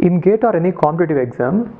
In GATE or any competitive exam,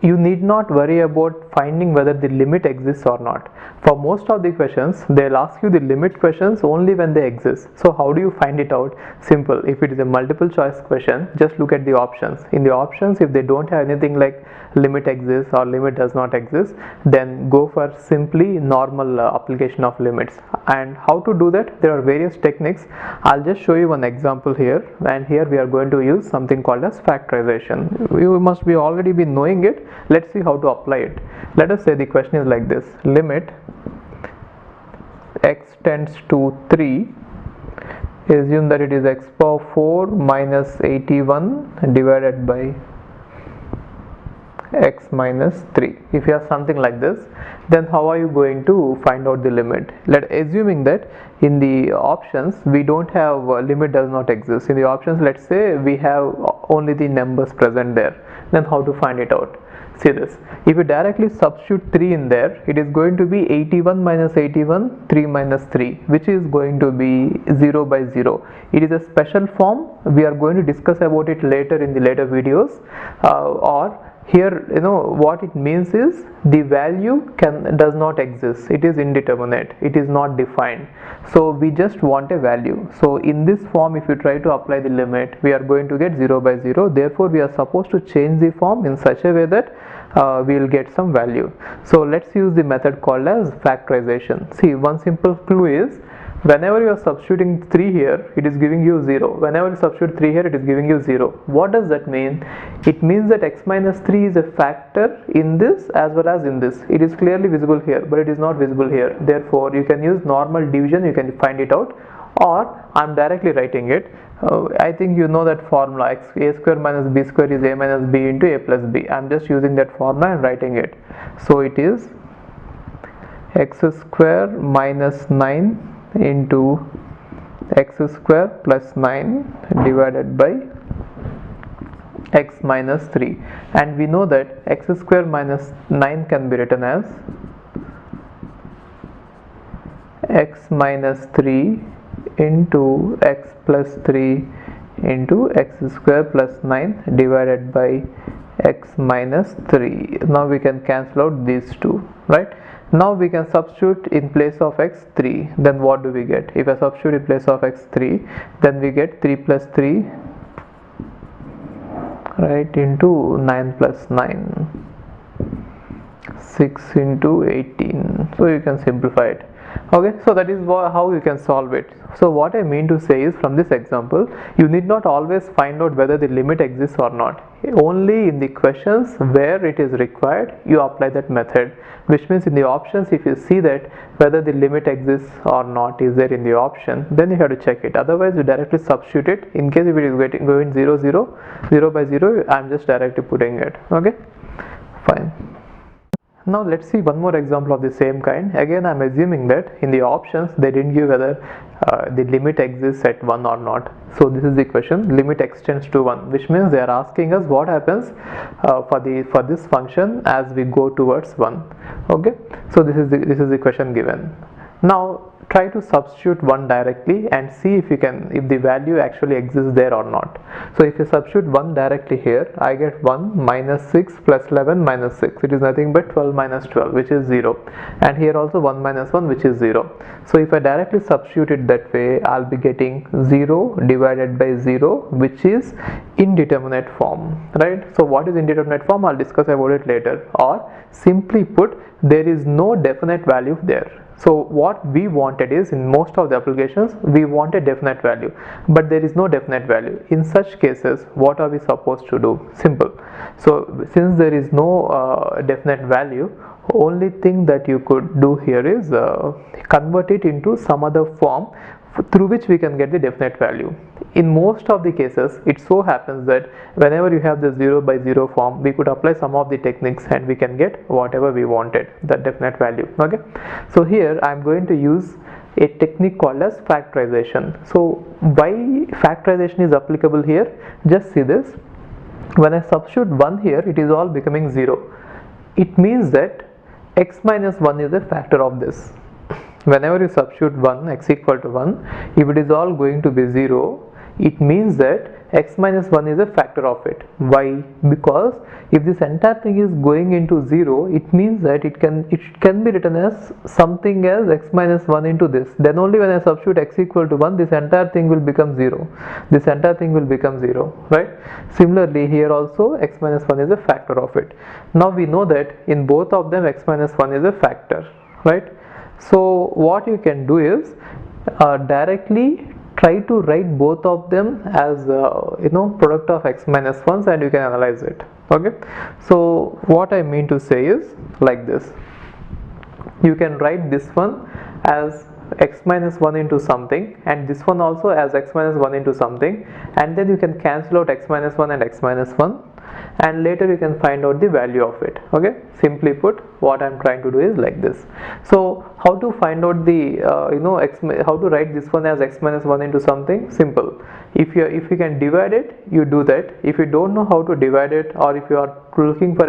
you need not worry about finding whether the limit exists or not. For most of the questions, they'll ask you the limit questions only when they exist. So how do you find it out? Simple. If it is a multiple choice question, just look at the options. In the options, if they don't have anything like limit exists or limit does not exist, then go for simply normal application of limits. And how to do that? There are various techniques. I'll just show you one example here, and here we are going to use something called as factorization. You must be already be knowing it. Let's see how to apply it. Let us say the question is like this: limit x tends to 3, assume that it is x power 4 minus 81 divided by x minus 3. If you have something like this, then how are you going to find out the limit? Assuming that in the options we don't have limit does not exist. In the options, let's say we have only the numbers present there. Then how to find it out? See this. If you directly substitute 3 in there, it is going to be 81 minus 81, 3 minus 3, which is going to be 0 by 0. It is a special form. We are going to discuss about it later in the later videos. Or here, what it means is the value does not exist. It is indeterminate. It is not defined. So we just want a value. So in this form, if you try to apply the limit, we are going to get 0 by 0. Therefore, we are supposed to change the form in such a way that we will get some value. So let's use the method called as factorization. See, one simple clue is, whenever you are substituting 3 here, it is giving you 0. Whenever you substitute 3 here, it is giving you 0. What does that mean? It means that x minus 3 is a factor in this as well as in this. It is clearly visible here, but it is not visible here. Therefore, you can use normal division, you can find it out, or I am directly writing it. I think you know that formula, a square minus b square is a minus b into a plus b. I am just using that formula and writing it. So it is x square minus 9 into x square plus 9 divided by x minus 3, and we know that x square minus 9 can be written as x minus 3 into x plus 3 into x square plus 9 divided by x minus 3. Now we can cancel out these two, right? Now we can substitute in place of x 3. Then what do we get? If I substitute in place of x 3, then we get 3 plus 3, right, into 9 plus 9, 6 into 18. So you can simplify it. Okay, so that is how you can solve it. So what I mean to say is, from this example, you need not always find out whether the limit exists or not. Only in the questions where it is required, you apply that method, which means in the options, if you see that whether the limit exists or not is there in the option, then you have to check it. Otherwise, you directly substitute it. In case if it is going 0 0, 0 by 0, I am just directly putting it. Okay, fine. Now let's see one more example of the same kind. Again, I am assuming that in the options they didn't give whether the limit exists at 1 or not. So this is the question: limit x tends to 1, which means they are asking us what happens for this function as we go towards 1. Okay, so this is the question given. Now try to substitute 1 directly and see if the value actually exists there or not. So if you substitute 1 directly here, I get 1 minus 6 plus 11 minus 6. It is nothing but 12 minus 12, which is 0. And here also 1 minus 1, which is 0. So if I directly substitute it that way, I'll be getting 0 divided by 0, which is indeterminate form, right? So what is indeterminate form? I'll discuss about it later. Or simply put, there is no definite value there. So what we wanted is, in most of the applications, we want a definite value, but there is no definite value. In such cases, what are we supposed to do? Simple. So since there is no definite value, only thing that you could do here is convert it into some other form through which we can get the definite value. In most of the cases, it so happens that whenever you have the 0 by 0 form, we could apply some of the techniques and we can get whatever we wanted, that definite value. Okay, so here I am going to use a technique called as factorization. So why factorization is applicable here? Just see this. When I substitute 1 here, it is all becoming 0. It means that x minus 1 is a factor of this. Whenever you substitute 1, x equal to 1, if it is all going to be 0, it means that x minus 1 is a factor of it. Why? Because if this entire thing is going into 0, it means that it can be written as something as x minus 1 into this. Then only when I substitute x equal to 1, this entire thing will become 0. This entire thing will become 0, right? Similarly, here also x minus 1 is a factor of it. Now we know that in both of them x minus 1 is a factor, right? So what you can do is directly try to write both of them as product of x minus 1s, and you can analyze it. Okay, so what I mean to say is like this: you can write this one as x minus 1 into something, and this one also as x minus 1 into something, and then you can cancel out x minus 1 and x minus 1, and later you can find out the value of it. Okay, simply put, what I'm trying to do is like this. So how to find out the how to write this one as x minus 1 into something? Simple. If you can divide it, you do that. If you don't know how to divide it, or if you are looking for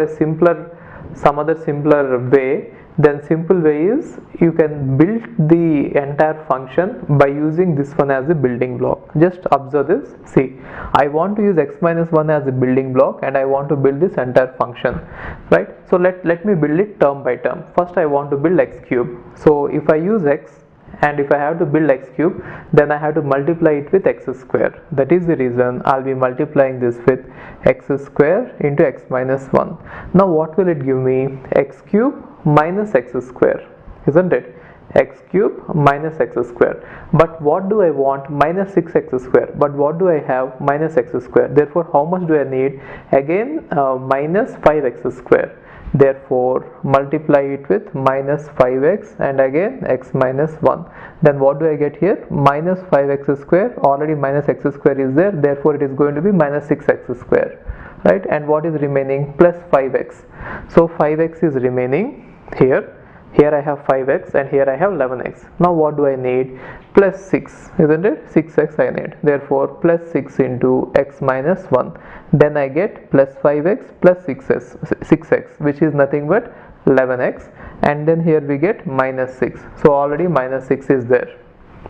some other simpler way, then simple way is you can build the entire function by using this one as a building block. Just observe this. See, I want to use x minus 1 as a building block, and I want to build this entire function, right? So let me build it term by term. First I want to build x cube. So if I use x, and if I have to build x cube, then I have to multiply it with x square. That is the reason I'll be multiplying this with x square into x minus 1. Now what will it give me? X cube minus x square, isn't it? X cube minus x square. But what do I want? Minus 6x square. But what do I have? Minus x square. Therefore, how much do I need? Again, minus 5x square. Therefore, multiply it with minus 5x and again x minus 1. Then what do I get here? Minus 5x square. Already minus x square is there. Therefore, it is going to be minus 6x square. Right? And what is remaining? Plus 5x. So 5x is remaining here. Here I have 5x and here I have 11x. Now what do I need? Plus 6, isn't it? 6x I need. Therefore plus 6 into x minus 1. Then I get plus 5x plus 6x, which is nothing but 11x. And then here we get minus 6. So already minus 6 is there.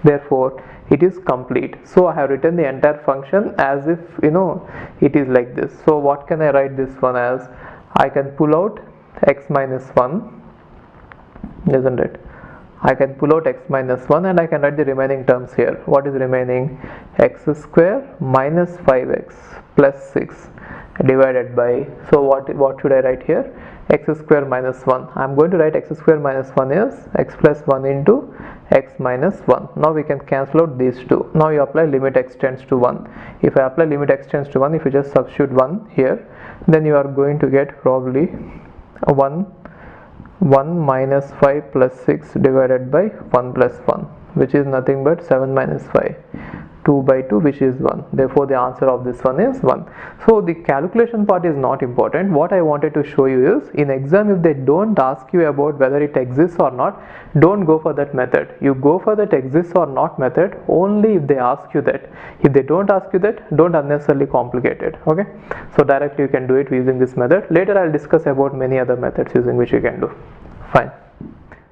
Therefore it is complete. So I have written the entire function as if it is like this. So what can I write this one as? I can pull out x minus 1, isn't it? I can pull out x minus 1 and I can write the remaining terms here. What is remaining? X square minus 5x plus 6 divided by, so what should I write here? X square minus 1. I am going to write x square minus 1 is x plus 1 into x minus 1. Now we can cancel out these two. Now you apply limit x tends to 1. If I apply limit x tends to 1, if you just substitute 1 here, then you are going to get probably 1 minus 5 plus 6 divided by 1 plus 1, which is nothing but 7 minus 5. 2 by 2, which is 1. Therefore the answer of this one is 1. So the calculation part is not important. What I wanted to show you is, in exam if they don't ask you about whether it exists or not, don't go for that method. You go for that exists or not method only if they ask you that. If they don't ask you that, don't unnecessarily complicate it. Okay, so directly you can do it using this method. Later I'll discuss about many other methods using which you can do. Fine.